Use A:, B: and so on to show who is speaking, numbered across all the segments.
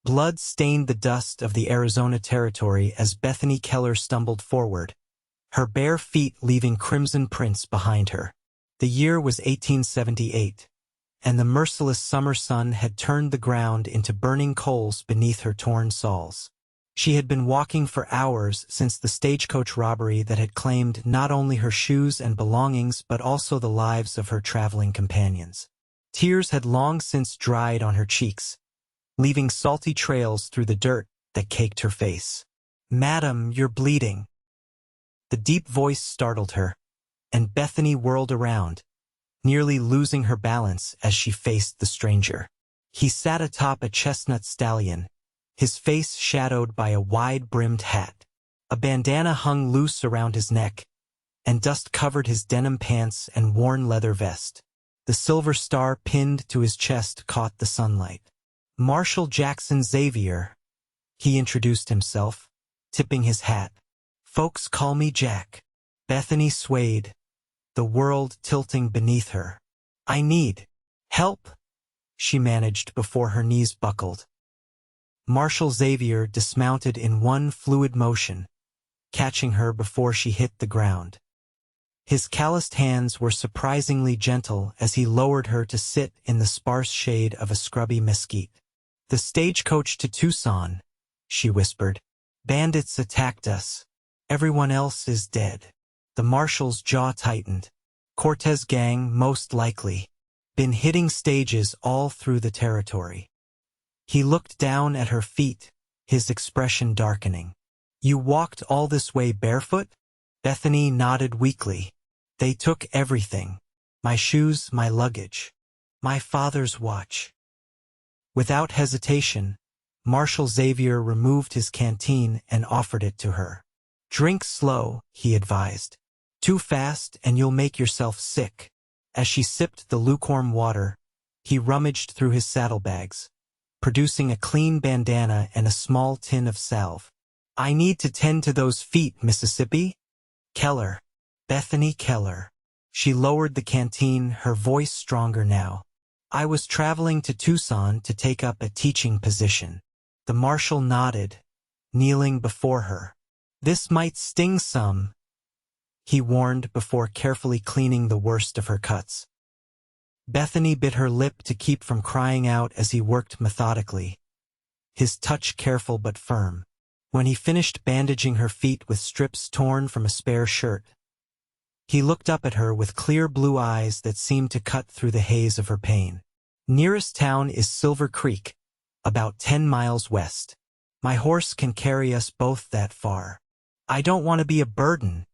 A: Blood stained the dust of the Arizona Territory as Bethany Keller stumbled forward, her bare feet leaving crimson prints behind her. The year was 1878, and the merciless summer sun had turned the ground into burning coals beneath her torn soles. She had been walking for hours since the stagecoach robbery that had claimed not only her shoes and belongings but also the lives of her traveling companions. Tears had long since dried on her cheeks, leaving salty trails through the dirt that caked her face. "Madam, you're bleeding." The deep voice startled her, and Bethany whirled around, nearly losing her balance as she faced the stranger. He sat atop a chestnut stallion, his face shadowed by a wide-brimmed hat. A bandana hung loose around his neck, and dust covered his denim pants and worn leather vest. The silver star pinned to his chest caught the sunlight. "Marshal Jack Xavier," he introduced himself, tipping his hat. "Folks call me Jack." Bethany swayed, the world tilting beneath her. "I need help," she managed before her knees buckled. Marshal Xavier dismounted in one fluid motion, catching her before she hit the ground. His calloused hands were surprisingly gentle as he lowered her to sit in the sparse shade of a scrubby mesquite. "The stagecoach to Tucson," she whispered. "Bandits attacked us. Everyone else is dead." The marshal's jaw tightened. "Cortez gang, most likely. Been hitting stages all through the territory." He looked down at her feet, his expression darkening. "You walked all this way barefoot?" Bethany nodded weakly. "They took everything. My shoes, my luggage. My father's watch." Without hesitation, Marshal Xavier removed his canteen and offered it to her. "Drink slow," he advised. "Too fast and you'll make yourself sick." As she sipped the lukewarm water, he rummaged through his saddlebags, producing a clean bandana and a small tin of salve. "I need to tend to those feet, Mississippi." "Keller. Bethany Keller." She lowered the canteen, her voice stronger now. "I was traveling to Tucson to take up a teaching position." The marshal nodded, kneeling before her. "This might sting some," he warned before carefully cleaning the worst of her cuts. Bethany bit her lip to keep from crying out as he worked methodically, his touch careful but firm. When he finished bandaging her feet with strips torn from a spare shirt, he looked up at her with clear blue eyes that seemed to cut through the haze of her pain. "Nearest town is Silver Creek, about 10 miles west. My horse can carry us both that far." "I don't want to be a burden,"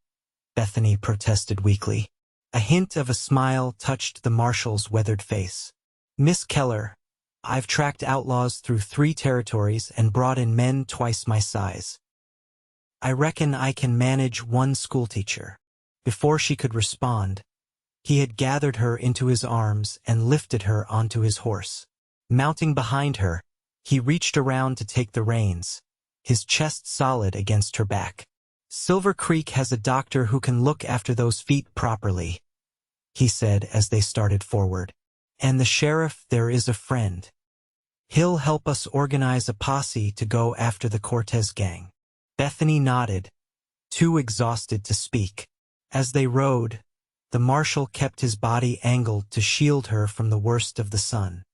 A: Bethany protested weakly. A hint of a smile touched the marshal's weathered face. "Miss Keller, I've tracked outlaws through 3 territories and brought in men twice my size. I reckon I can manage one schoolteacher." Before she could respond, he had gathered her into his arms and lifted her onto his horse. Mounting behind her, he reached around to take the reins, his chest solid against her back. "Silver Creek has a doctor who can look after those feet properly," he said as they started forward. "And the sheriff there is a friend. He'll help us organize a posse to go after the Cortez gang." Bethany nodded, too exhausted to speak. As they rode, the marshal kept his body angled to shield her from the worst of the sun.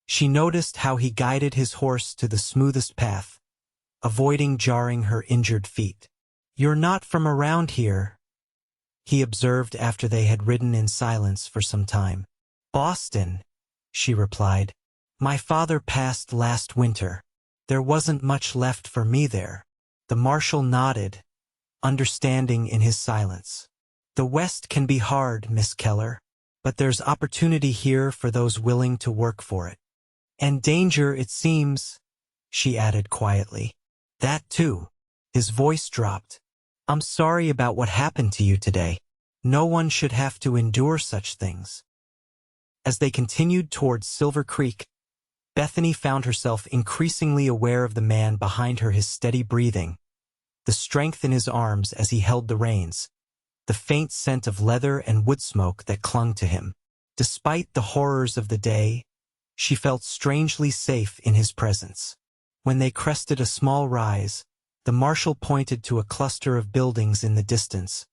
A: She noticed how he guided his horse to the smoothest path, avoiding jarring her injured feet. "You're not from around here," he observed after they had ridden in silence for some time. "Boston," she replied. "My father passed last winter. There wasn't much left for me there." The marshal nodded, understanding in his silence. "The West can be hard, Miss Keller, but there's opportunity here for those willing to work for it. And danger, it seems," she added quietly. "That too." His voice dropped. "I'm sorry about what happened to you today. No one should have to endure such things." As they continued towards Silver Creek, Bethany found herself increasingly aware of the man behind her, his steady breathing, the strength in his arms as he held the reins, the faint scent of leather and wood smoke that clung to him. Despite the horrors of the day, She felt strangely safe in his presence. When they crested a small rise, the marshal pointed to a cluster of buildings in the distance,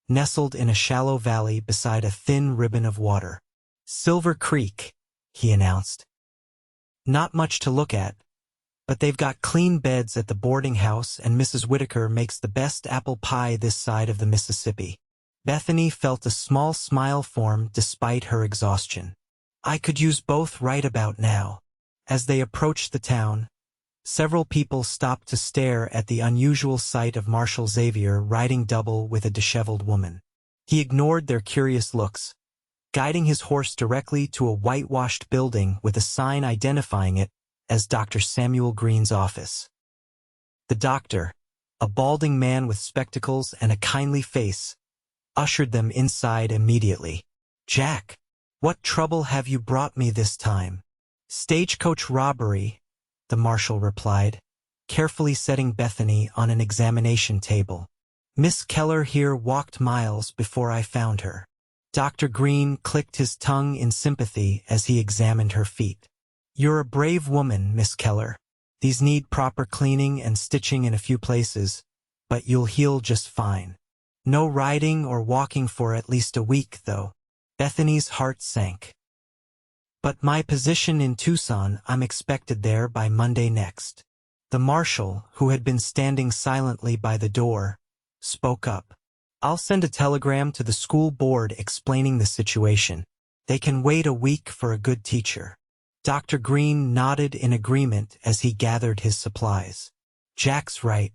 A: nestled in a shallow valley beside a thin ribbon of water. "Silver Creek," he announced. "Not much to look at, but they've got clean beds at the boarding house, and Mrs. Whitaker makes the best apple pie this side of the Mississippi." Bethany felt a small smile form despite her exhaustion. "I could use both right about now." As they approached the town, several people stopped to stare at the unusual sight of Marshal Xavier riding double with a disheveled woman. He ignored their curious looks, guiding his horse directly to a whitewashed building with a sign identifying it as Dr. Samuel Green's office. The doctor, a balding man with spectacles and a kindly face, ushered them inside immediately. "Jack, what trouble have you brought me this time?" "Stagecoach robbery," the marshal replied, carefully setting Bethany on an examination table. "Miss Keller here walked miles before I found her." Dr. Green clicked his tongue in sympathy as he examined her feet. "You're a brave woman, Miss Keller. These need proper cleaning and stitching in a few places, but you'll heal just fine. No riding or walking for at least a week, though." Bethany's heart sank. "But my position in Tucson, I'm expected there by Monday next." The marshal, who had been standing silently by the door, spoke up. "I'll send a telegram to the school board explaining the situation. They can wait a week for a good teacher." Dr. Green nodded in agreement as he gathered his supplies. "Jack's right.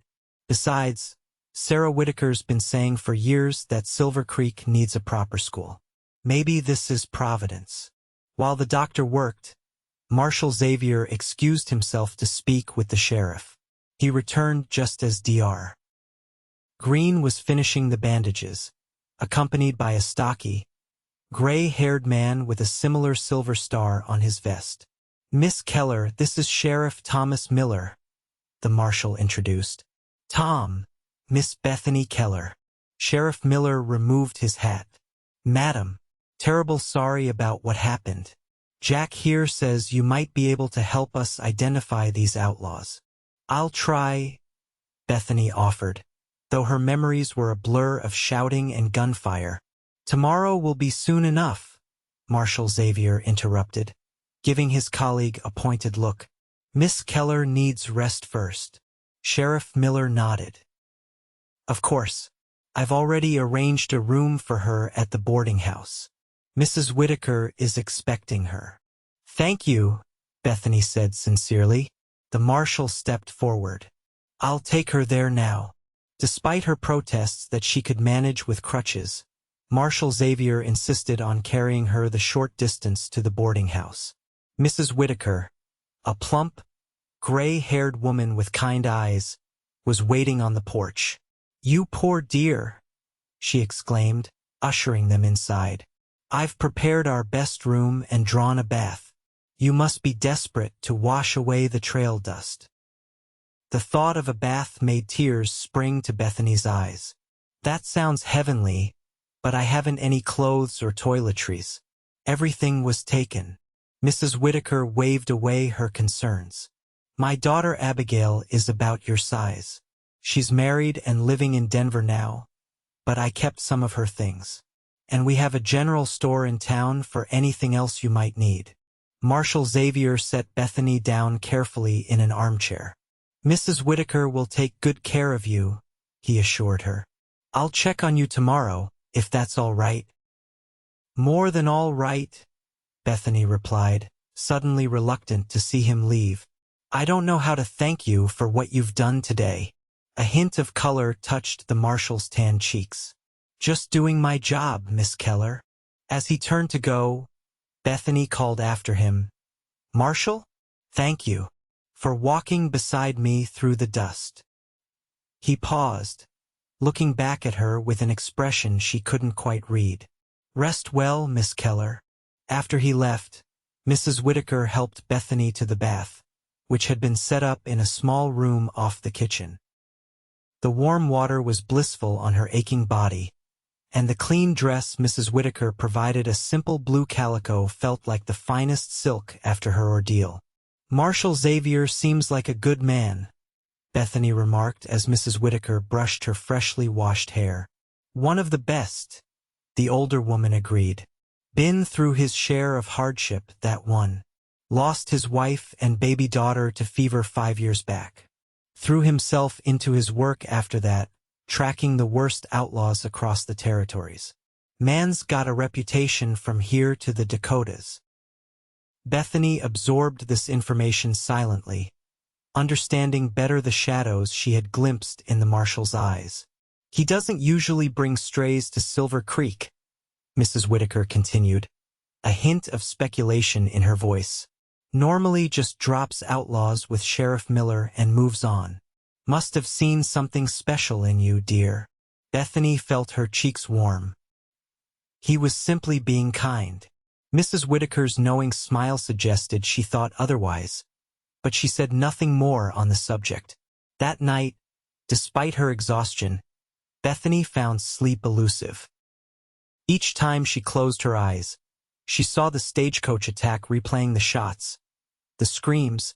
A: Besides, Sarah Whitaker's been saying for years that Silver Creek needs a proper school. Maybe this is Providence." While the doctor worked, Marshal Xavier excused himself to speak with the sheriff. He returned just as Dr. Green was finishing the bandages, accompanied by a stocky, gray-haired man with a similar silver star on his vest. "Miss Keller, this is Sheriff Thomas Miller," the marshal introduced. "Tom, Miss Bethany Keller." Sheriff Miller removed his hat. "Madam, terrible sorry about what happened. Jack here says you might be able to help us identify these outlaws." "I'll try," Bethany offered, though her memories were a blur of shouting and gunfire. "Tomorrow will be soon enough," Marshal Xavier interrupted, giving his colleague a pointed look. "Miss Keller needs rest first." Sheriff Miller nodded. "Of course. I've already arranged a room for her at the boarding house. Mrs. Whitaker is expecting her." "Thank you," Bethany said sincerely. The marshal stepped forward. "I'll take her there now." Despite her protests that she could manage with crutches, Marshal Xavier insisted on carrying her the short distance to the boarding house. Mrs. Whitaker, a plump, gray-haired woman with kind eyes, was waiting on the porch. "You poor dear," she exclaimed, ushering them inside. "I've prepared our best room and drawn a bath. You must be desperate to wash away the trail dust." The thought of a bath made tears spring to Bethany's eyes. "That sounds heavenly, but I haven't any clothes or toiletries. Everything was taken." Mrs. Whitaker waved away her concerns. "My daughter Abigail is about your size. She's married and living in Denver now, but I kept some of her things. And we have a general store in town for anything else you might need." Marshal Xavier set Bethany down carefully in an armchair. "Mrs. Whitaker will take good care of you," he assured her. "I'll check on you tomorrow, if that's all right." "More than all right," Bethany replied, suddenly reluctant to see him leave. "I don't know how to thank you for what you've done today." A hint of color touched the marshal's tan cheeks. "Just doing my job, Miss Keller." As he turned to go, Bethany called after him, "Marshal, thank you for walking beside me through the dust." He paused, looking back at her with an expression she couldn't quite read. "Rest well, Miss Keller." After he left, Mrs. Whitaker helped Bethany to the bath, which had been set up in a small room off the kitchen. The warm water was blissful on her aching body, and the clean dress Mrs. Whitaker provided, a simple blue calico, felt like the finest silk after her ordeal. "Marshal Xavier seems like a good man," Bethany remarked as Mrs. Whitaker brushed her freshly washed hair. "One of the best," the older woman agreed. "Been through his share of hardship, that one. Lost his wife and baby daughter to fever 5 years back. Threw himself into his work after that, tracking the worst outlaws across the territories. Man's got a reputation from here to the Dakotas." Bethany absorbed this information silently, understanding better the shadows she had glimpsed in the marshal's eyes. "He doesn't usually bring strays to Silver Creek," Mrs. Whitaker continued, a hint of speculation in her voice. "Normally just drops outlaws with Sheriff Miller and moves on. Must have seen something special in you, dear." Bethany felt her cheeks warm. He was simply being kind. Mrs. Whitaker's knowing smile suggested she thought otherwise, but she said nothing more on the subject. That night, despite her exhaustion, Bethany found sleep elusive. Each time she closed her eyes, she saw the stagecoach attack replaying, the shots, the screams,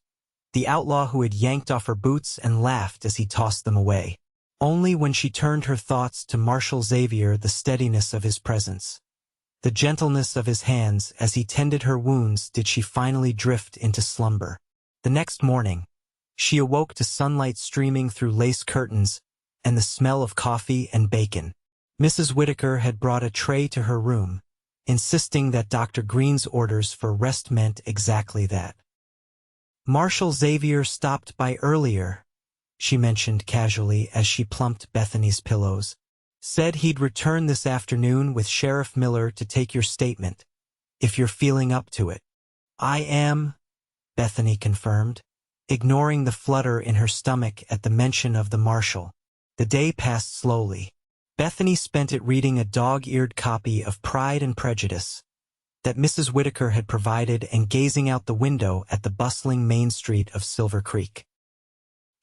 A: the outlaw who had yanked off her boots and laughed as he tossed them away. Only when she turned her thoughts to Marshal Xavier, the steadiness of his presence, the gentleness of his hands as he tended her wounds, did she finally drift into slumber. The next morning, she awoke to sunlight streaming through lace curtains and the smell of coffee and bacon. Mrs. Whitaker had brought a tray to her room, insisting that Dr. Green's orders for rest meant exactly that. "Marshal Xavier stopped by earlier," she mentioned casually as she plumped Bethany's pillows. "Said he'd return this afternoon with Sheriff Miller to take your statement, if you're feeling up to it." "I am," Bethany confirmed, ignoring the flutter in her stomach at the mention of the marshal. The day passed slowly. Bethany spent it reading a dog-eared copy of Pride and Prejudice that Mrs. Whitaker had provided and gazing out the window at the bustling main street of Silver Creek.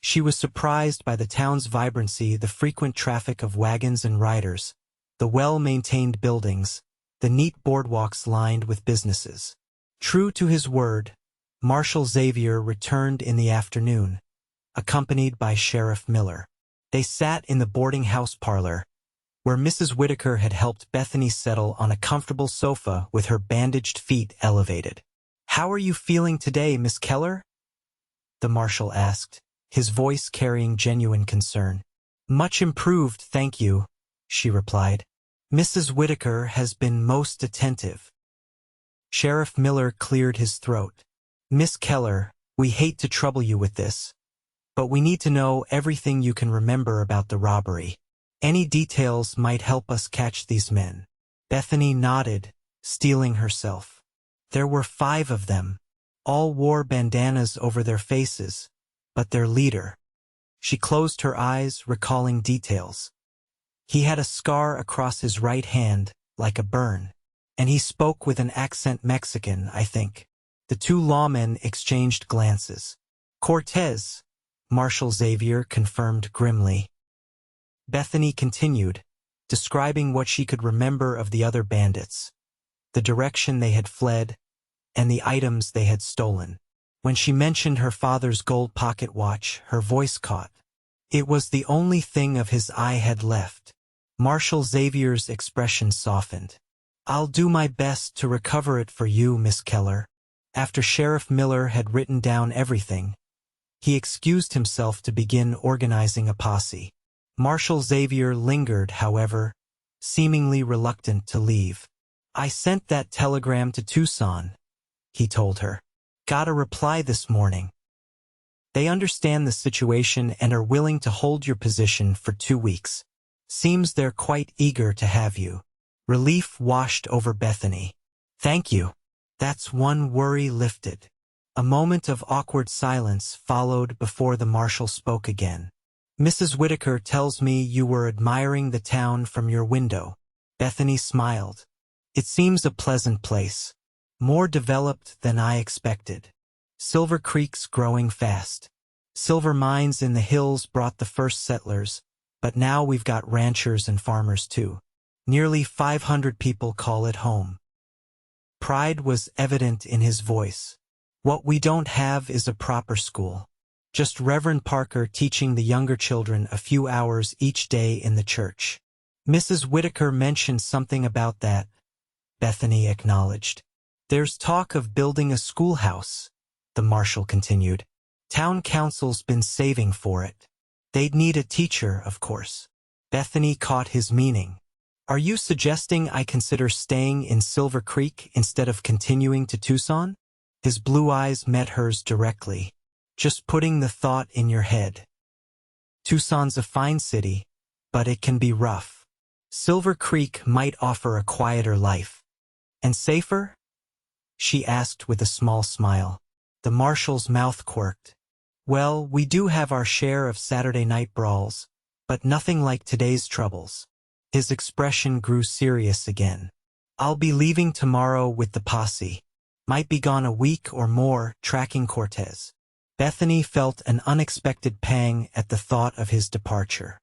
A: She was surprised by the town's vibrancy, the frequent traffic of wagons and riders, the well-maintained buildings, the neat boardwalks lined with businesses. True to his word, Marshal Xavier returned in the afternoon, accompanied by Sheriff Miller. They sat in the boarding house parlor, where Mrs. Whitaker had helped Bethany settle on a comfortable sofa with her bandaged feet elevated. "How are you feeling today, Miss Keller?" the marshal asked, his voice carrying genuine concern. "Much improved, thank you," she replied. "Mrs. Whitaker has been most attentive." Sheriff Miller cleared his throat. "Miss Keller, we hate to trouble you with this, but we need to know everything you can remember about the robbery. Any details might help us catch these men." Bethany nodded, steeling herself. "There were 5 of them. All wore bandanas over their faces, but their leader—" She closed her eyes, recalling details. "He had a scar across his right hand, like a burn, and he spoke with an accent, Mexican, I think." The 2 lawmen exchanged glances. "Cortez," Marshal Xavier confirmed grimly. Bethany continued, describing what she could remember of the other bandits, the direction they had fled, and the items they had stolen. When she mentioned her father's gold pocket watch, her voice caught. It was the only thing of his I had left. Marshal Xavier's expression softened. "I'll do my best to recover it for you, Miss Keller." After Sheriff Miller had written down everything, he excused himself to begin organizing a posse. Marshal Xavier lingered, however, seemingly reluctant to leave. "I sent that telegram to Tucson," he told her. "Got a reply this morning. They understand the situation and are willing to hold your position for 2 weeks. Seems they're quite eager to have you." Relief washed over Bethany. "Thank you. That's one worry lifted." A moment of awkward silence followed before the marshal spoke again. "Mrs. Whitaker tells me you were admiring the town from your window." Bethany smiled. "It seems a pleasant place. More developed than I expected. Silver Creek's growing fast. Silver mines in the hills brought the first settlers, but now we've got ranchers and farmers too. Nearly 500 people call it home. Pride was evident in his voice. What we don't have is a proper school. Just Reverend Parker teaching the younger children a few hours each day in the church. Mrs. Whitaker mentioned something about that, Bethany acknowledged. There's talk of building a schoolhouse, the marshal continued. Town council's been saving for it. They'd need a teacher, of course. Bethany caught his meaning. Are you suggesting I consider staying in Silver Creek instead of continuing to Tucson? His blue eyes met hers directly. Just putting the thought in your head. Tucson's a fine city, but it can be rough. Silver Creek might offer a quieter life. And safer? She asked with a small smile. The marshal's mouth quirked. Well, we do have our share of Saturday night brawls, but nothing like today's troubles. His expression grew serious again. I'll be leaving tomorrow with the posse. Might be gone a week or more tracking Cortez. Bethany felt an unexpected pang at the thought of his departure.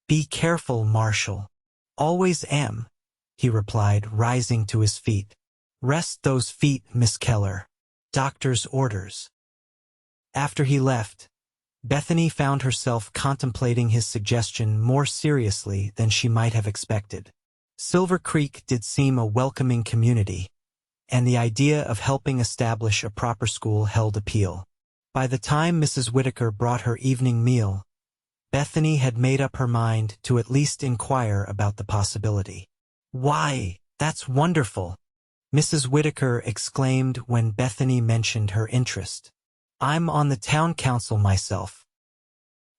A: Be careful, Marshal. Always am, he replied, rising to his feet. Rest those feet, Miss Keller. Doctor's orders. After he left, Bethany found herself contemplating his suggestion more seriously than she might have expected. Silver Creek did seem a welcoming community, and the idea of helping establish a proper school held appeal. By the time Mrs. Whitaker brought her evening meal, Bethany had made up her mind to at least inquire about the possibility. Why, that's wonderful, Mrs. Whitaker exclaimed when Bethany mentioned her interest. I'm on the town council myself.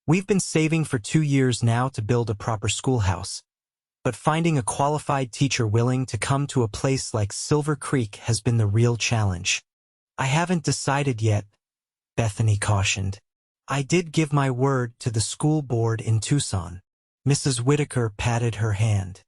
A: We've been saving for 2 years now to build a proper schoolhouse, but finding a qualified teacher willing to come to a place like Silver Creek has been the real challenge. I haven't decided yet, Bethany cautioned. I did give my word to the school board in Tucson. Mrs. Whitaker patted her hand.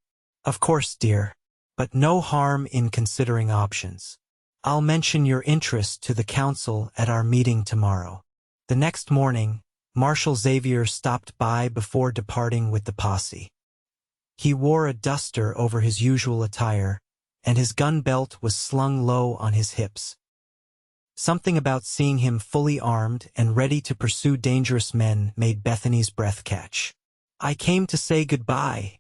A: Of course, dear, but no harm in considering options. I'll mention your interest to the council at our meeting tomorrow. The next morning, Marshal Xavier stopped by before departing with the posse. He wore a duster over his usual attire, and his gun belt was slung low on his hips. Something about seeing him fully armed and ready to pursue dangerous men made Bethany's breath catch. I came to say goodbye,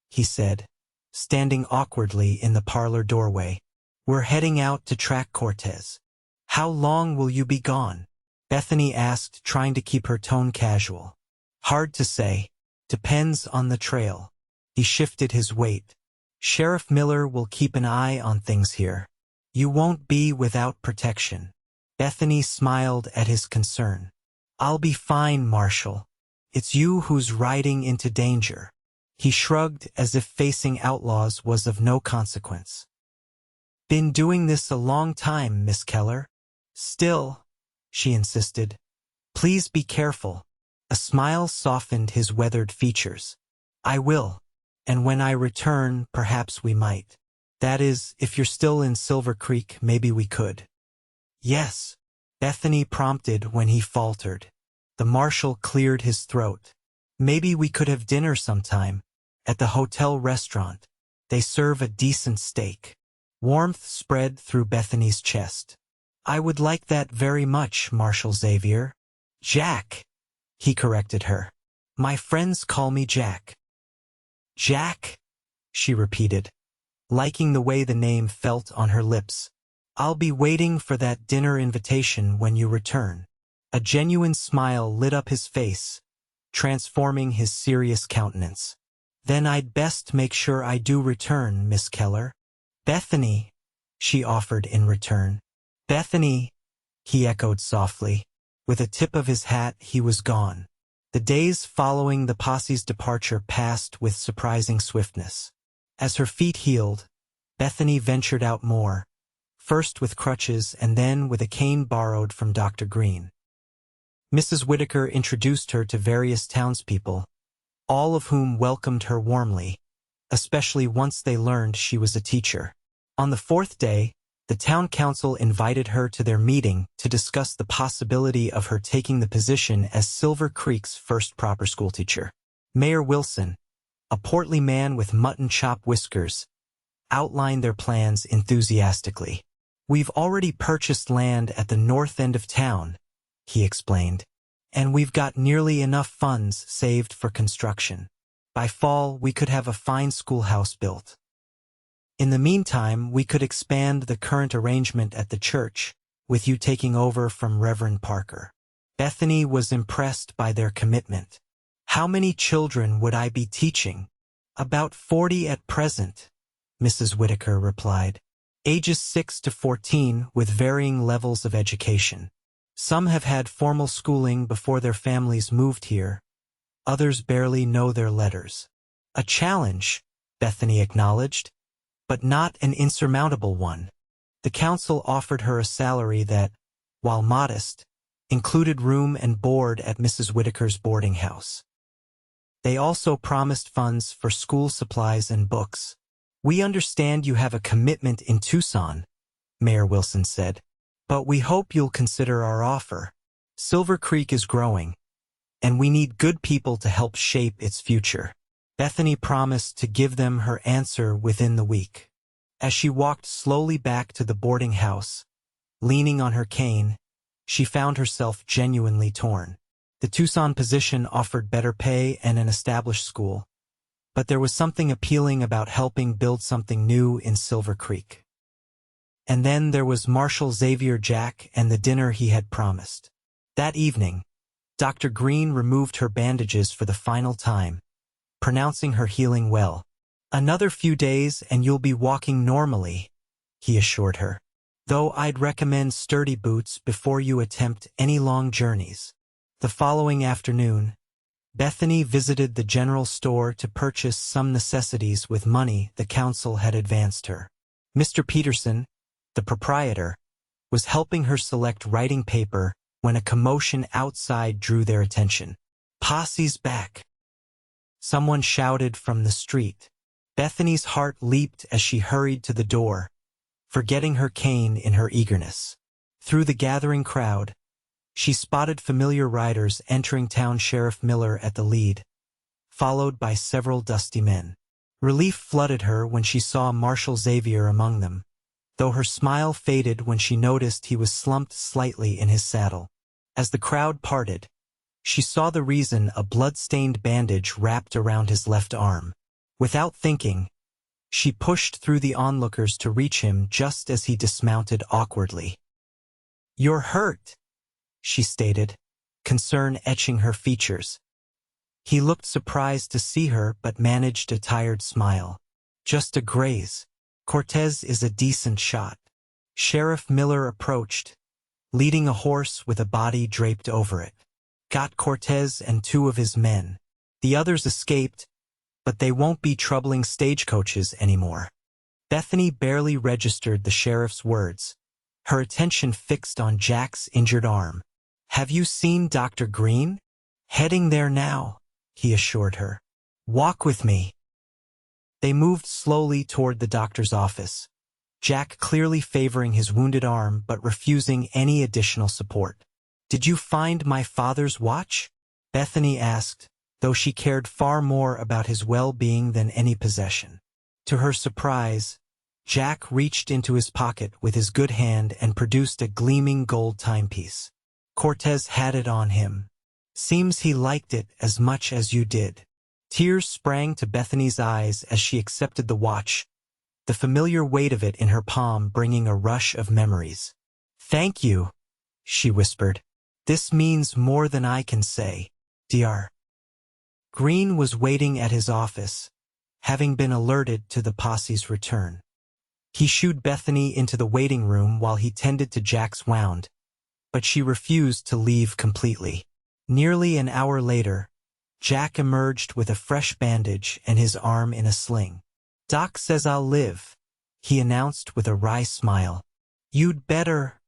A: he said, standing awkwardly in the parlor doorway. We're heading out to track Cortez. How long will you be gone? Bethany asked, trying to keep her tone casual. Hard to say. Depends on the trail. He shifted his weight. Sheriff Miller will keep an eye on things here. You won't be without protection. Bethany smiled at his concern. I'll be fine, Marshal. It's you who's riding into danger. He shrugged as if facing outlaws was of no consequence. Been doing this a long time, Miss Keller. Still, she insisted. Please be careful. A smile softened his weathered features. I will. And when I return, perhaps we might. That is, if you're still in Silver Creek, maybe we could. Yes, Bethany prompted when he faltered. The marshal cleared his throat. Maybe we could have dinner sometime, at the hotel restaurant. They serve a decent steak. Warmth spread through Bethany's chest. I would like that very much, Marshal Xavier. Jack, he corrected her. My friends call me Jack. Jack, she repeated, liking the way the name felt on her lips. I'll be waiting for that dinner invitation when you return. A genuine smile lit up his face, transforming his serious countenance. Then I'd best make sure I do return, Miss Keller. Bethany, she offered in return. Bethany, he echoed softly. With a tip of his hat, he was gone. The days following the posse's departure passed with surprising swiftness. As her feet healed, Bethany ventured out more, first with crutches and then with a cane borrowed from Dr. Green. Mrs. Whitaker introduced her to various townspeople, all of whom welcomed her warmly, especially once they learned she was a teacher. On the 4th day, the town council invited her to their meeting to discuss the possibility of her taking the position as Silver Creek's first proper schoolteacher. Mayor Wilson, a portly man with mutton chop whiskers, outlined their plans enthusiastically. "We've already purchased land at the north end of town," he explained, "and we've got nearly enough funds saved for construction. By fall, we could have a fine schoolhouse built. In the meantime, we could expand the current arrangement at the church, with you taking over from Reverend Parker." Bethany was impressed by their commitment. "How many children would I be teaching?" "About 40 at present," Mrs. Whitaker replied. "Ages 6 to 14 with varying levels of education. Some have had formal schooling before their families moved here. Others barely know their letters." "A challenge," Bethany acknowledged, "but not an insurmountable one." The council offered her a salary that, while modest, included room and board at Mrs. Whitaker's boarding house. They also promised funds for school supplies and books. "We understand you have a commitment in Tucson," Mayor Wilson said, "but we hope you'll consider our offer. Silver Creek is growing, and we need good people to help shape its future." Bethany promised to give them her answer within the week. As she walked slowly back to the boarding house, leaning on her cane, she found herself genuinely torn. The Tucson position offered better pay and an established school, but there was something appealing about helping build something new in Silver Creek. And then there was Marshal Xavier Jack and the dinner he had promised. That evening, Dr. Green removed her bandages for the final time, pronouncing her healing well. "Another few days and you'll be walking normally," he assured her, "though I'd recommend sturdy boots before you attempt any long journeys." The following afternoon, Bethany visited the general store to purchase some necessities with money the council had advanced her. Mr. Peterson, the proprietor, was helping her select writing paper when a commotion outside drew their attention. "Posse's back!" someone shouted from the street. Bethany's heart leaped as she hurried to the door, forgetting her cane in her eagerness. Through the gathering crowd, she spotted familiar riders entering town. Sheriff Miller at the lead, followed by several dusty men. Relief flooded her when she saw Marshal Xavier among them, though her smile faded when she noticed he was slumped slightly in his saddle. As the crowd parted, she saw the reason: a blood-stained bandage wrapped around his left arm. Without thinking, she pushed through the onlookers to reach him just as he dismounted awkwardly. "You're hurt," she stated, concern etching her features. He looked surprised to see her but managed a tired smile. "Just a graze. Cortez is a decent shot." Sheriff Miller approached, leading a horse with a body draped over it. "Got Cortez and 2 of his men. The others escaped, but they won't be troubling stagecoaches anymore." Bethany barely registered the sheriff's words, her attention fixed on Jack's injured arm. "Have you seen Dr. Green?" "Heading there now," he assured her. "Walk with me." They moved slowly toward the doctor's office, Jack clearly favoring his wounded arm but refusing any additional support. "Did you find my father's watch?" Bethany asked, though she cared far more about his well-being than any possession. To her surprise, Jack reached into his pocket with his good hand and produced a gleaming gold timepiece. "Cortez had it on him. Seems he liked it as much as you did." Tears sprang to Bethany's eyes as she accepted the watch, the familiar weight of it in her palm bringing a rush of memories. "Thank you," she whispered. "This means more than I can say. Dr. Green was waiting at his office, having been alerted to the posse's return. He shooed Bethany into the waiting room while he tended to Jack's wound, but she refused to leave completely. Nearly an hour later, Jack emerged with a fresh bandage and his arm in a sling. "Doc says I'll live," he announced with a wry smile. "You'd better,"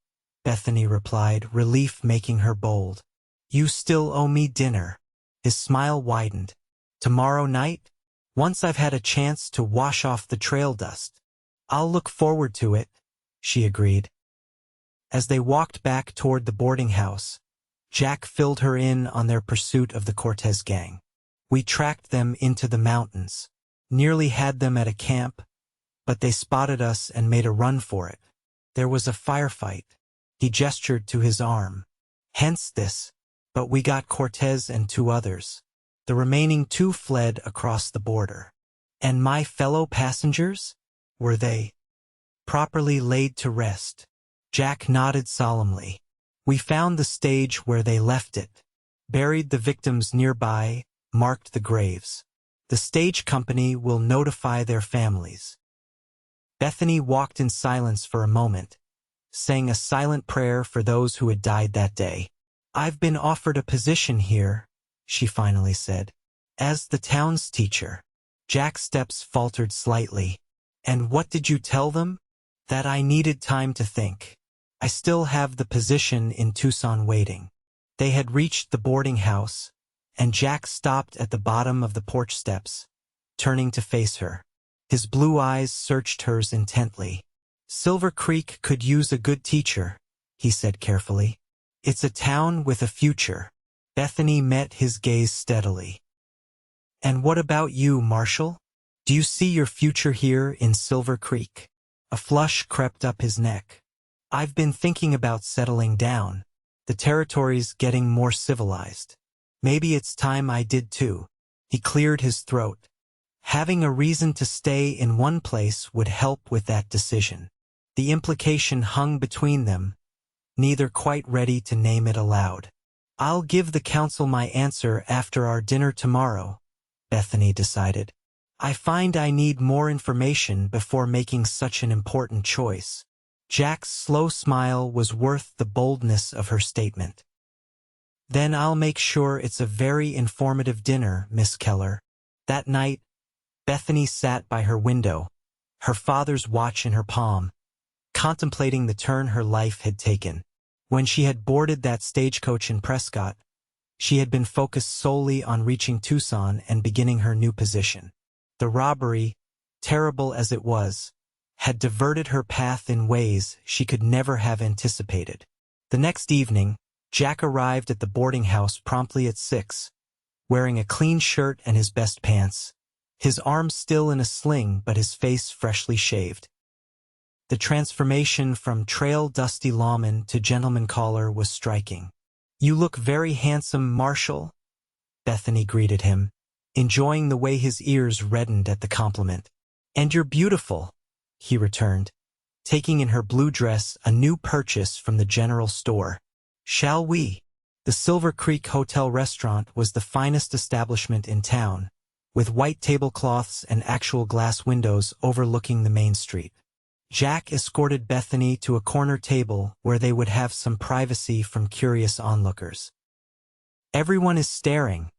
A: Bethany replied, relief making her bold. "You still owe me dinner." His smile widened. "Tomorrow night? Once I've had a chance to wash off the trail dust." "I'll look forward to it," she agreed. As they walked back toward the boarding house, Jack filled her in on their pursuit of the Cortez gang. We tracked them into the mountains. Nearly had them at a camp, but they spotted us and made a run for it. There was a firefight. He gestured to his arm. Hence this. But we got Cortez and 2 others. The remaining 2 fled across the border. And my fellow passengers? Were they properly laid to rest? Jack nodded solemnly. We found the stage where they left it, buried the victims nearby, marked the graves. The stage company will notify their families. Bethany walked in silence for a moment, saying a silent prayer for those who had died that day. I've been offered a position here, she finally said, as the town's teacher. Jack's steps faltered slightly. And what did you tell them? That I needed time to think. I still have the position in Tucson waiting. They had reached the boarding house, and Jack stopped at the bottom of the porch steps, turning to face her. His blue eyes searched hers intently. Silver Creek could use a good teacher, he said carefully. It's a town with a future. Bethany met his gaze steadily. And what about you, Marshal? Do you see your future here in Silver Creek? A flush crept up his neck. I've been thinking about settling down. The territory's getting more civilized. Maybe it's time I did too. He cleared his throat. Having a reason to stay in one place would help with that decision. The implication hung between them, neither quite ready to name it aloud. I'll give the council my answer after our dinner tomorrow, Bethany decided. I find I need more information before making such an important choice. Jack's slow smile was worth the boldness of her statement. Then I'll make sure it's a very informative dinner, Miss Keller. That night, Bethany sat by her window, her father's watch in her palm, contemplating the turn her life had taken. When she had boarded that stagecoach in Prescott, she had been focused solely on reaching Tucson and beginning her new position. The robbery, terrible as it was, had diverted her path in ways she could never have anticipated. The next evening, Jack arrived at the boarding house promptly at 6, wearing a clean shirt and his best pants, his arms still in a sling but his face freshly shaved. The transformation from trail-dusty lawman to gentleman caller was striking. You look very handsome, Marshal, Bethany greeted him, enjoying the way his ears reddened at the compliment. And you're beautiful, he returned, taking in her blue dress a new purchase from the general store. Shall we? The Silver Creek Hotel restaurant was the finest establishment in town, with white tablecloths and actual glass windows overlooking the main street. Jack escorted Bethany to a corner table where they would have some privacy from curious onlookers. Everyone is staring,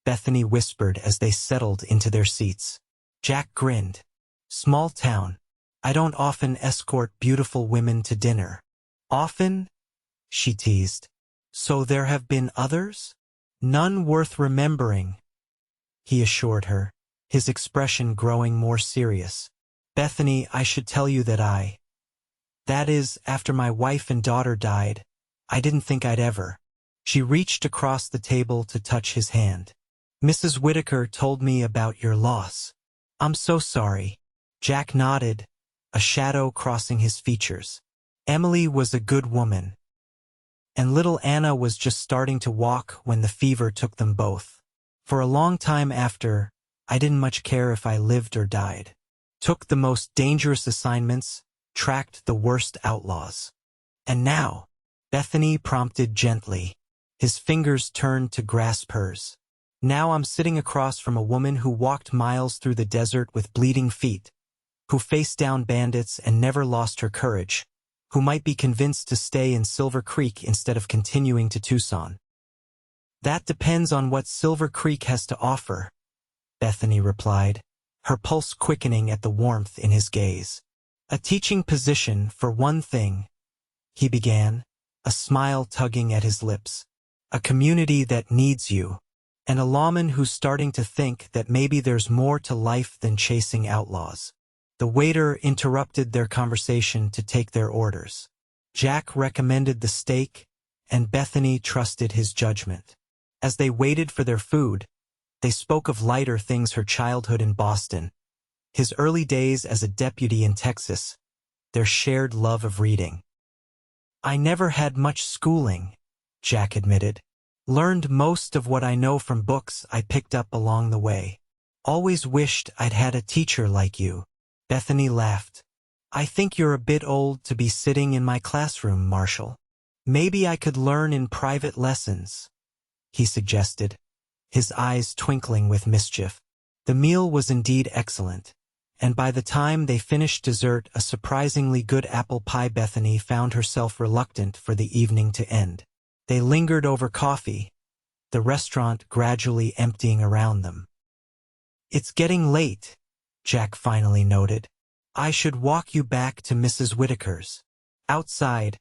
A: Bethany whispered as they settled into their seats. Jack grinned. Small town. I don't often escort beautiful women to dinner. Often? She teased. So there have been others? None worth remembering, he assured her, his expression growing more serious. Bethany, I should tell you that is, after my wife and daughter died, I didn't think I'd ever. She reached across the table to touch his hand. Mrs. Whitaker told me about your loss. I'm so sorry. Jack nodded, a shadow crossing his features. Emily was a good woman. And little Anna was just starting to walk when the fever took them both. For a long time after, I didn't much care if I lived or died. Took the most dangerous assignments, tracked the worst outlaws. And now, Bethany prompted gently. His fingers turned to grasp hers. Now I'm sitting across from a woman who walked miles through the desert with bleeding feet, who faced down bandits and never lost her courage, who might be convinced to stay in Silver Creek instead of continuing to Tucson. That depends on what Silver Creek has to offer, Bethany replied, her pulse quickening at the warmth in his gaze. A teaching position, for one thing, he began, a smile tugging at his lips. A community that needs you, and a lawman who's starting to think that maybe there's more to life than chasing outlaws. The waiter interrupted their conversation to take their orders. Jack recommended the steak, and Bethany trusted his judgment. As they waited for their food, They spoke of lighter things: her childhood in Boston, his early days as a deputy in Texas, their shared love of reading. "I never had much schooling," Jack admitted. "Learned most of what I know from books I picked up along the way. Always wished I'd had a teacher like you." Bethany laughed. "I think you're a bit old to be sitting in my classroom, Marshal. Maybe I could learn in private lessons," he suggested, his eyes twinkling with mischief. The meal was indeed excellent, and by the time they finished dessert, a surprisingly good apple pie, Bethany found herself reluctant for the evening to end. They lingered over coffee, the restaurant gradually emptying around them. "It's getting late," Jack finally noted. "I should walk you back to Mrs. Whitaker's." Outside,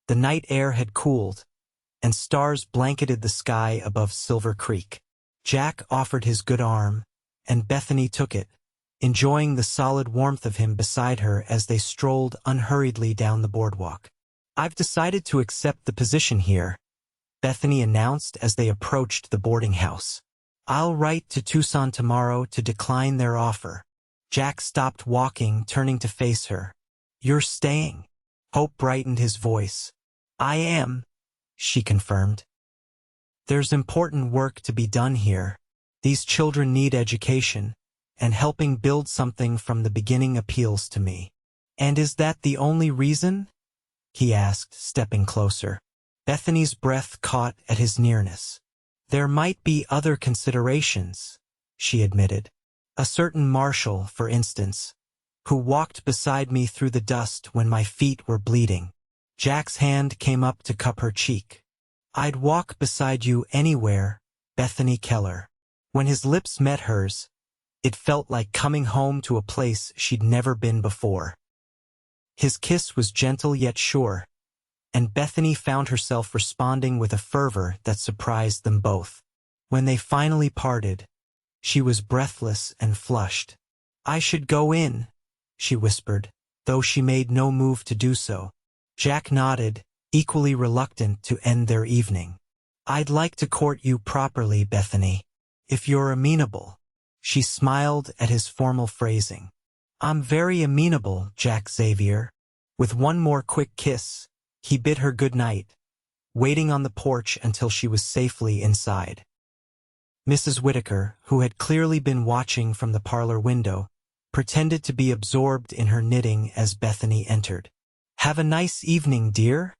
A: the night air had cooled, and stars blanketed the sky above Silver Creek. Jack offered his good arm, and Bethany took it, enjoying the solid warmth of him beside her as they strolled unhurriedly down the boardwalk. "I've decided to accept the position here," Bethany announced as they approached the boarding house. "I'll write to Tucson tomorrow to decline their offer." Jack stopped walking, turning to face her. "You're staying?" Hope brightened his voice. "I am," she confirmed. "There's important work to be done here. These children need education, and helping build something from the beginning appeals to me." "And is that the only reason?" he asked, stepping closer. Bethany's breath caught at his nearness. "There might be other considerations," she admitted. "A certain Marshal, for instance, who walked beside me through the dust when my feet were bleeding." Jack's hand came up to cup her cheek. "I'd walk beside you anywhere, Bethany Keller." When his lips met hers, it felt like coming home to a place she'd never been before. His kiss was gentle yet sure, and Bethany found herself responding with a fervor that surprised them both. When they finally parted, she was breathless and flushed. "I should go in," she whispered, though she made no move to do so. Jack nodded, equally reluctant to end their evening. "I'd like to court you properly, Bethany, if you're amenable." She smiled at his formal phrasing. "I'm very amenable, Jack Xavier." With one more quick kiss, he bid her good night, waiting on the porch until she was safely inside. Mrs. Whitaker, who had clearly been watching from the parlor window, pretended to be absorbed in her knitting as Bethany entered. "Have a nice evening, dear?"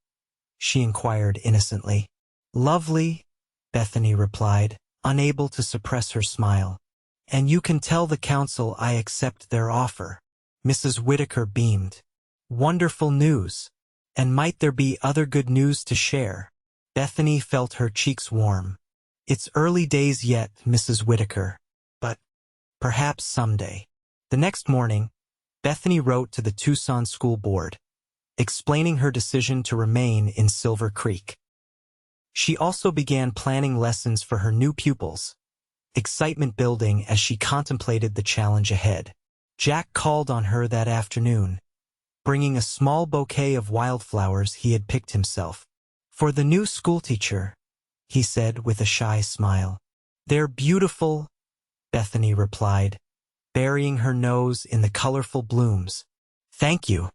A: she inquired innocently. "Lovely," Bethany replied, unable to suppress her smile. "And you can tell the council I accept their offer." Mrs. Whitaker beamed. "Wonderful news. And might there be other good news to share?" Bethany felt her cheeks warm. "It's early days yet, Mrs. Whitaker, but perhaps someday." The next morning, Bethany wrote to the Tucson School Board, explaining her decision to remain in Silver Creek. She also began planning lessons for her new pupils, excitement building as she contemplated the challenge ahead. Jack called on her that afternoon, bringing a small bouquet of wildflowers he had picked himself. "For the new schoolteacher," he said with a shy smile. "They're beautiful," Bethany replied, burying her nose in the colorful blooms. "Thank you."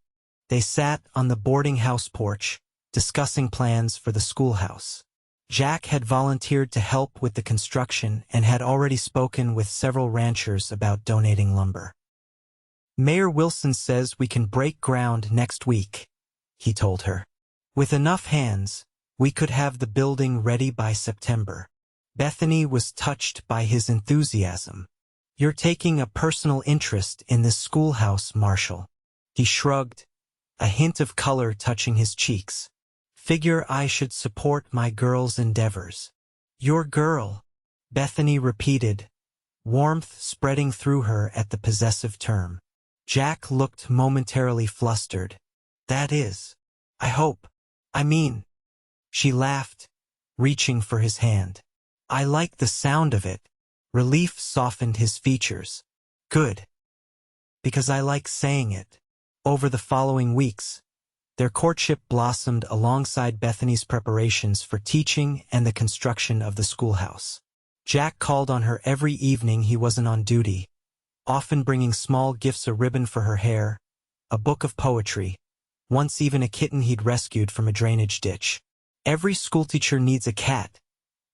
A: They sat on the boarding house porch, discussing plans for the schoolhouse. Jack had volunteered to help with the construction and had already spoken with several ranchers about donating lumber. "Mayor Wilson says we can break ground next week," he told her. "With enough hands, we could have the building ready by September." Bethany was touched by his enthusiasm. "You're taking a personal interest in this schoolhouse, Marshal." He shrugged, a hint of color touching his cheeks. "Figure I should support my girl's endeavors." "Your girl," Bethany repeated, warmth spreading through her at the possessive term. Jack looked momentarily flustered. "That is, I hope. I mean," she laughed, reaching for his hand. "I like the sound of it." Relief softened his features. "Good. Because I like saying it." Over the following weeks, their courtship blossomed alongside Bethany's preparations for teaching and the construction of the schoolhouse. Jack called on her every evening he wasn't on duty, often bringing small gifts, a ribbon for her hair, a book of poetry, once even a kitten he'd rescued from a drainage ditch. Every schoolteacher needs a cat,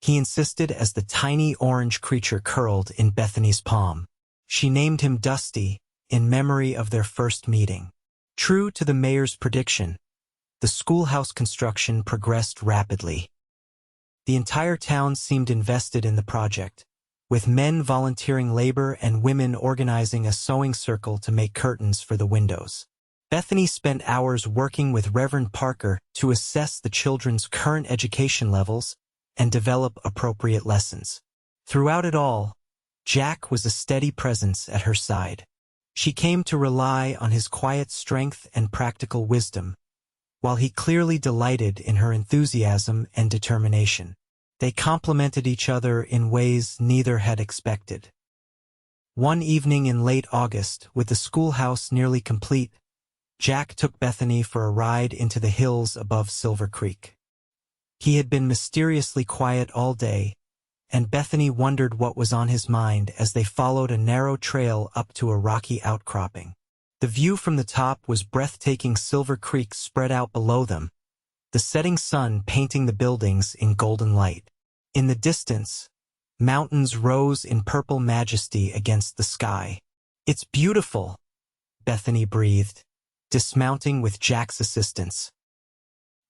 A: he insisted as the tiny orange creature curled in Bethany's palm. She named him Dusty, in memory of their first meeting. True to the mayor's prediction, the schoolhouse construction progressed rapidly. The entire town seemed invested in the project, with men volunteering labor and women organizing a sewing circle to make curtains for the windows. Bethany spent hours working with Reverend Parker to assess the children's current education levels and develop appropriate lessons. Throughout it all, Jack was a steady presence at her side. She came to rely on his quiet strength and practical wisdom, while he clearly delighted in her enthusiasm and determination. They complemented each other in ways neither had expected. One evening in late August, with the schoolhouse nearly complete, Jack took Bethany for a ride into the hills above Silver Creek. He had been mysteriously quiet all day, and Bethany wondered what was on his mind as they followed a narrow trail up to a rocky outcropping. The view from the top was breathtaking. Silver Creek spread out below them, the setting sun painting the buildings in golden light. In the distance, mountains rose in purple majesty against the sky. "It's beautiful," Bethany breathed, dismounting with Jack's assistance.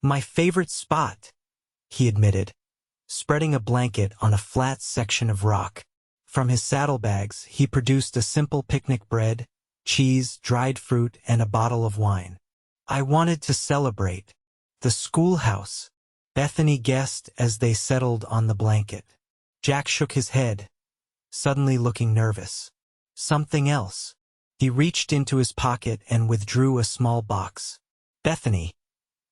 A: "My favorite spot," he admitted, spreading a blanket on a flat section of rock. From his saddlebags, he produced a simple picnic: bread, cheese, dried fruit, and a bottle of wine. "I wanted to celebrate." "The schoolhouse," Bethany guessed as they settled on the blanket. Jack shook his head, suddenly looking nervous. "Something else." He reached into his pocket and withdrew a small box. "Bethany,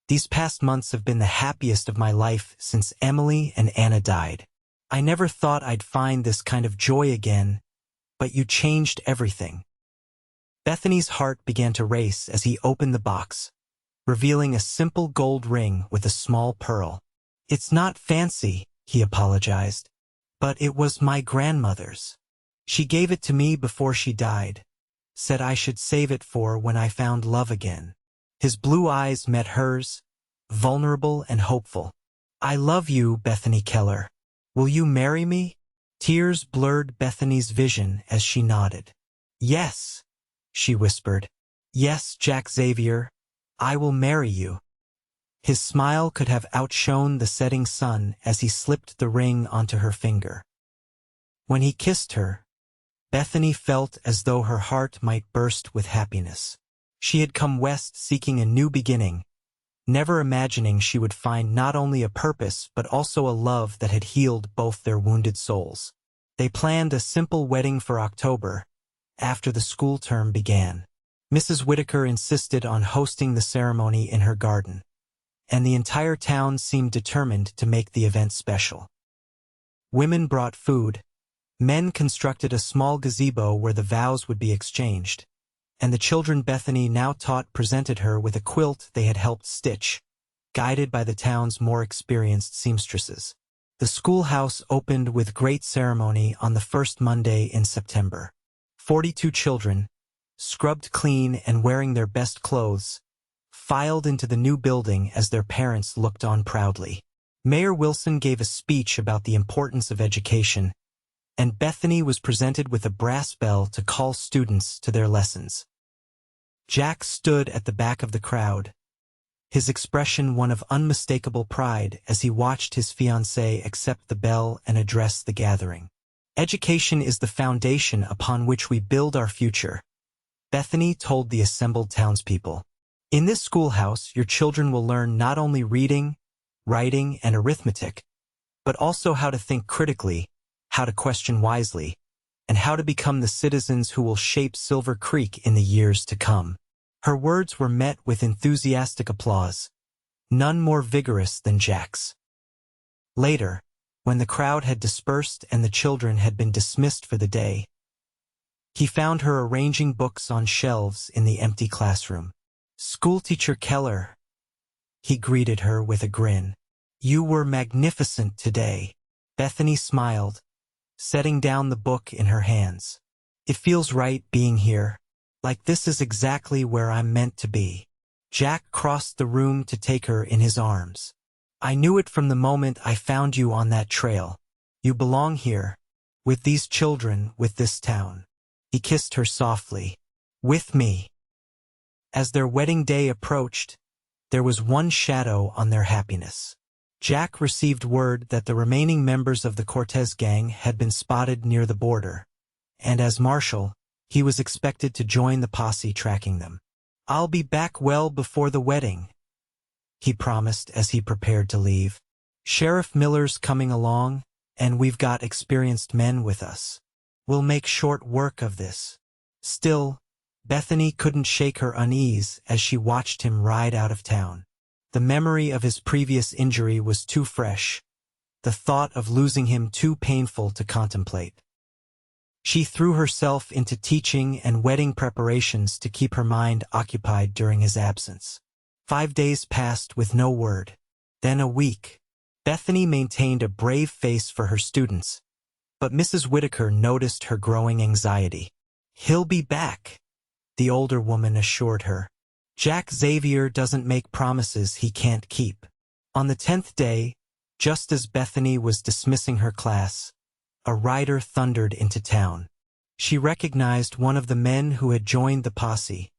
A: these past months have been the happiest of my life since Emily and Anna died. I never thought I'd find this kind of joy again, but you changed everything." Bethany's heart began to race as he opened the box, revealing a simple gold ring with a small pearl. "It's not fancy," he apologized, "but it was my grandmother's. She gave it to me before she died, said I should save it for when I found love again." His blue eyes met hers, vulnerable and hopeful. "I love you, Bethany Keller. Will you marry me?" Tears blurred Bethany's vision as she nodded. "Yes," she whispered. "Yes, Jack Xavier, I will marry you." His smile could have outshone the setting sun as he slipped the ring onto her finger. When he kissed her, Bethany felt as though her heart might burst with happiness. She had come west seeking a new beginning, never imagining she would find not only a purpose but also a love that had healed both their wounded souls. They planned a simple wedding for October, after the school term began. Mrs. Whitaker insisted on hosting the ceremony in her garden, and the entire town seemed determined to make the event special. Women brought food, men constructed a small gazebo where the vows would be exchanged, and the children Bethany now taught presented her with a quilt they had helped stitch, guided by the town's more experienced seamstresses. The schoolhouse opened with great ceremony on the first Monday in September. 42 children, scrubbed clean and wearing their best clothes, filed into the new building as their parents looked on proudly. Mayor Wilson gave a speech about the importance of education, and Bethany was presented with a brass bell to call students to their lessons. Jack stood at the back of the crowd, his expression one of unmistakable pride as he watched his fiancée accept the bell and address the gathering. "Education is the foundation upon which we build our future," Bethany told the assembled townspeople. "In this schoolhouse, your children will learn not only reading, writing, and arithmetic, but also how to think critically, how to question wisely, and how to become the citizens who will shape Silver Creek in the years to come." Her words were met with enthusiastic applause, none more vigorous than Jack's. Later, when the crowd had dispersed and the children had been dismissed for the day, he found her arranging books on shelves in the empty classroom. "Schoolteacher Keller," he greeted her with a grin. "You were magnificent today." Bethany smiled, setting down the book in her hands. It feels right being here. Like this is exactly where I'm meant to be. Jack crossed the room to take her in his arms. I knew it from the moment I found you on that trail. You belong here. With these children, with this town. He kissed her softly. With me. As their wedding day approached, there was one shadow on their happiness. Jack received word that the remaining members of the Cortez gang had been spotted near the border, and as marshal, he was expected to join the posse tracking them. I'll be back well before the wedding, he promised as he prepared to leave. Sheriff Miller's coming along, and we've got experienced men with us. We'll make short work of this. Still, Bethany couldn't shake her unease as she watched him ride out of town. The memory of his previous injury was too fresh, the thought of losing him too painful to contemplate. She threw herself into teaching and wedding preparations to keep her mind occupied during his absence. 5 days passed with no word. Then a week. Bethany maintained a brave face for her students, but Mrs. Whitaker noticed her growing anxiety. He'll be back, the older woman assured her. Jack Xavier doesn't make promises he can't keep. On the 10th day, just as Bethany was dismissing her class, a rider thundered into town. She recognized one of the men who had joined the posse.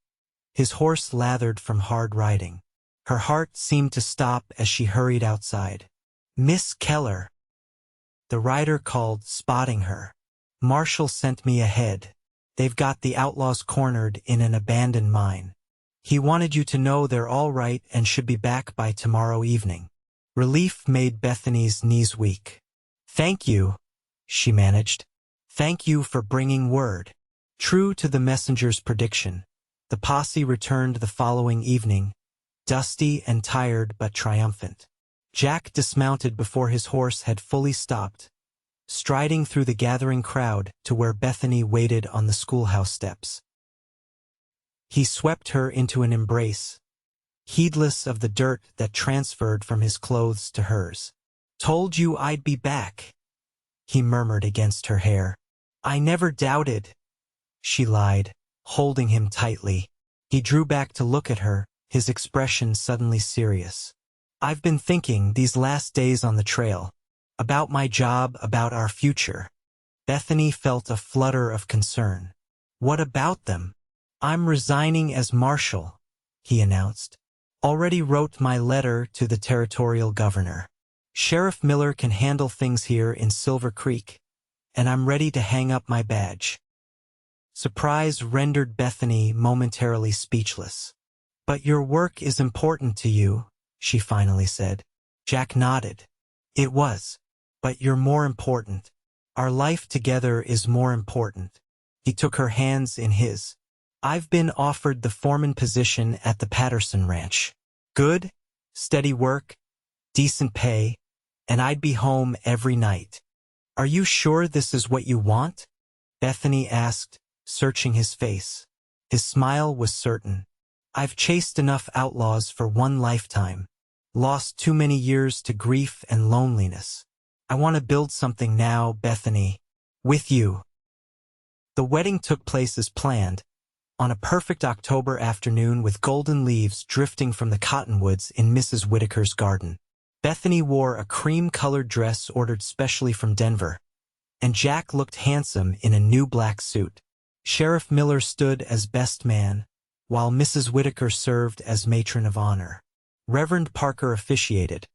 A: His horse lathered from hard riding. Her heart seemed to stop as she hurried outside. Miss Keller, the rider called, spotting her. Marshal sent me ahead. They've got the outlaws cornered in an abandoned mine. He wanted you to know they're all right and should be back by tomorrow evening. Relief made Bethany's knees weak. Thank you, she managed. Thank you for bringing word. True to the messenger's prediction, the posse returned the following evening, dusty and tired but triumphant. Jack dismounted before his horse had fully stopped, striding through the gathering crowd to where Bethany waited on the schoolhouse steps. He swept her into an embrace, heedless of the dirt that transferred from his clothes to hers. Told you I'd be back, he murmured against her hair. I never doubted, she lied, holding him tightly. He drew back to look at her, his expression suddenly serious. I've been thinking these last days on the trail, about my job, about our future. Bethany felt a flutter of concern. What about them? I'm resigning as marshal, he announced. Already wrote my letter to the territorial governor. Sheriff Miller can handle things here in Silver Creek, and I'm ready to hang up my badge. Surprise rendered Bethany momentarily speechless. But your work is important to you, she finally said. Jack nodded. It was. But you're more important. Our life together is more important. He took her hands in his. I've been offered the foreman position at the Patterson Ranch. Good, steady work, decent pay, and I'd be home every night. Are you sure this is what you want? Bethany asked, searching his face. His smile was certain. I've chased enough outlaws for one lifetime. Lost too many years to grief and loneliness. I want to build something now, Bethany. With you. The wedding took place as planned, on a perfect October afternoon with golden leaves drifting from the cottonwoods in Mrs. Whitaker's garden. Bethany wore a cream-colored dress ordered specially from Denver, and Jack looked handsome in a new black suit. Sheriff Miller stood as best man, while Mrs. Whitaker served as matron of honor. Reverend Parker officiated,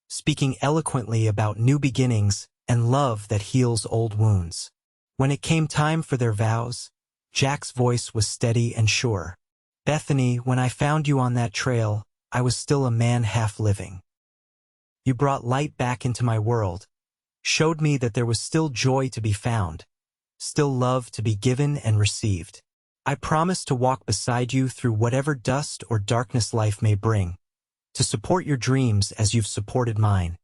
A: speaking eloquently about new beginnings and love that heals old wounds. When it came time for their vows, Jack's voice was steady and sure. Bethany, when I found you on that trail, I was still a man half living. You brought light back into my world, showed me that there was still joy to be found, still love to be given and received. I promise to walk beside you through whatever dust or darkness life may bring, to support your dreams as you've supported mine,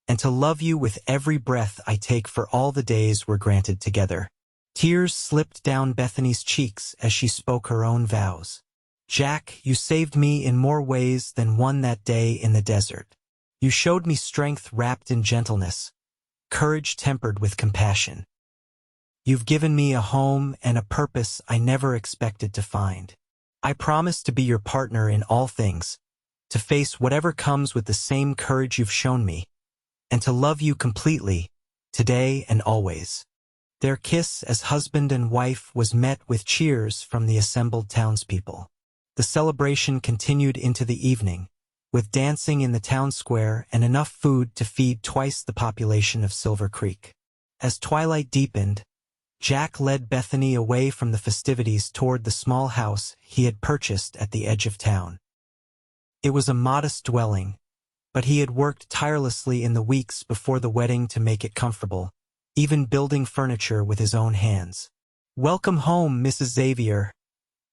A: and to love you with every breath I take for all the days we're granted together. Tears slipped down Bethany's cheeks as she spoke her own vows. Jack, you saved me in more ways than one that day in the desert. You showed me strength wrapped in gentleness, courage tempered with compassion. You've given me a home and a purpose I never expected to find. I promise to be your partner in all things, to face whatever comes with the same courage you've shown me, and to love you completely, today and always." Their kiss as husband and wife was met with cheers from the assembled townspeople. The celebration continued into the evening, with dancing in the town square and enough food to feed twice the population of Silver Creek. As twilight deepened, Jack led Bethany away from the festivities toward the small house he had purchased at the edge of town. It was a modest dwelling, but he had worked tirelessly in the weeks before the wedding to make it comfortable, even building furniture with his own hands. "Welcome home, Mrs. Xavier,"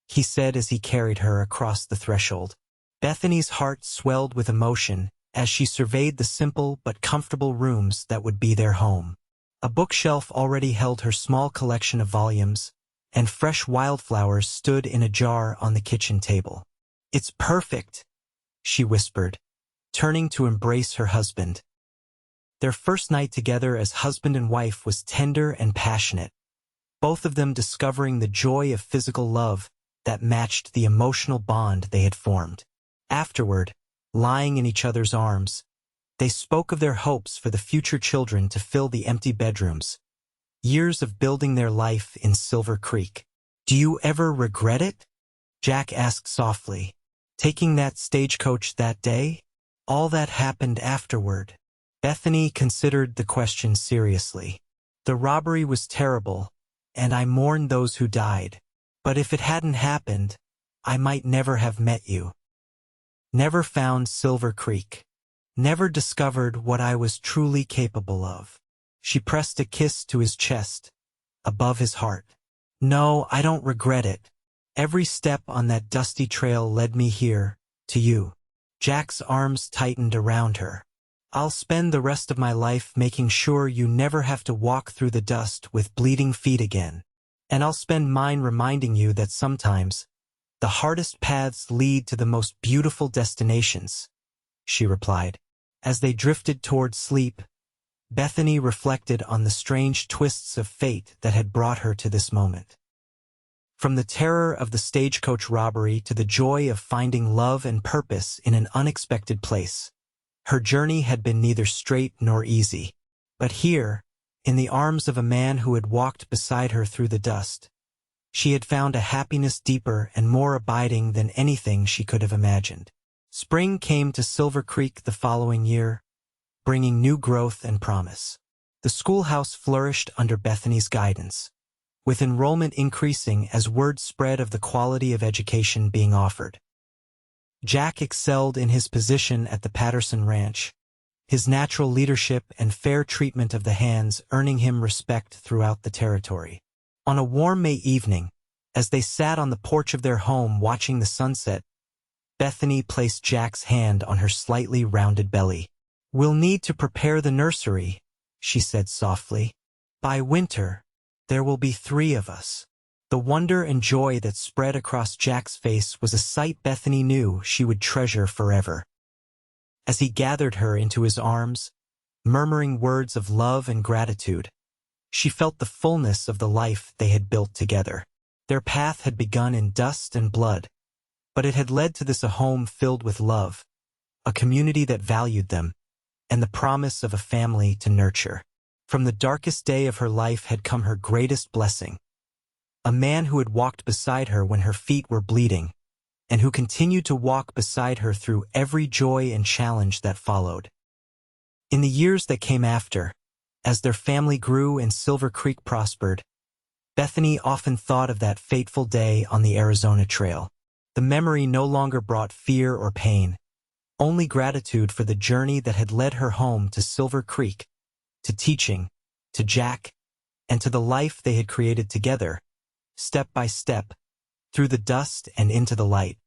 A: he said as he carried her across the threshold. Bethany's heart swelled with emotion as she surveyed the simple but comfortable rooms that would be their home. A bookshelf already held her small collection of volumes, and fresh wildflowers stood in a jar on the kitchen table. "It's perfect," she whispered, turning to embrace her husband. Their first night together as husband and wife was tender and passionate, both of them discovering the joy of physical love that matched the emotional bond they had formed. Afterward, lying in each other's arms, they spoke of their hopes for the future children to fill the empty bedrooms, years of building their life in Silver Creek. "Do you ever regret it?" Jack asked softly. "Taking that stagecoach that day? All that happened afterward." Bethany considered the question seriously. "The robbery was terrible, and I mourn those who died. But if it hadn't happened, I might never have met you. Never found Silver Creek. Never discovered what I was truly capable of." She pressed a kiss to his chest, above his heart. "No, I don't regret it. Every step on that dusty trail led me here, to you." Jack's arms tightened around her. "I'll spend the rest of my life making sure you never have to walk through the dust with bleeding feet again. And I'll spend mine reminding you that sometimes the hardest paths lead to the most beautiful destinations," she replied. As they drifted toward sleep, Bethany reflected on the strange twists of fate that had brought her to this moment. From the terror of the stagecoach robbery to the joy of finding love and purpose in an unexpected place, her journey had been neither straight nor easy. But here, in the arms of a man who had walked beside her through the dust, she had found a happiness deeper and more abiding than anything she could have imagined. Spring came to Silver Creek the following year, bringing new growth and promise. The schoolhouse flourished under Bethany's guidance, with enrollment increasing as word spread of the quality of education being offered. Jack excelled in his position at the Patterson Ranch, his natural leadership and fair treatment of the hands earning him respect throughout the territory. On a warm May evening, as they sat on the porch of their home watching the sunset, Bethany placed Jack's hand on her slightly rounded belly. "We'll need to prepare the nursery," she said softly. "By winter, there will be 3 of us." The wonder and joy that spread across Jack's face was a sight Bethany knew she would treasure forever. As he gathered her into his arms, murmuring words of love and gratitude, she felt the fullness of the life they had built together. Their path had begun in dust and blood, but it had led to this a home filled with love, a community that valued them, and the promise of a family to nurture. From the darkest day of her life had come her greatest blessing, a man who had walked beside her when her feet were bleeding, and who continued to walk beside her through every joy and challenge that followed. In the years that came after, as their family grew and Silver Creek prospered, Bethany often thought of that fateful day on the Arizona Trail. The memory no longer brought fear or pain, only gratitude for the journey that had led her home to Silver Creek, to teaching, to Jack, and to the life they had created together, step by step, through the dust and into the light.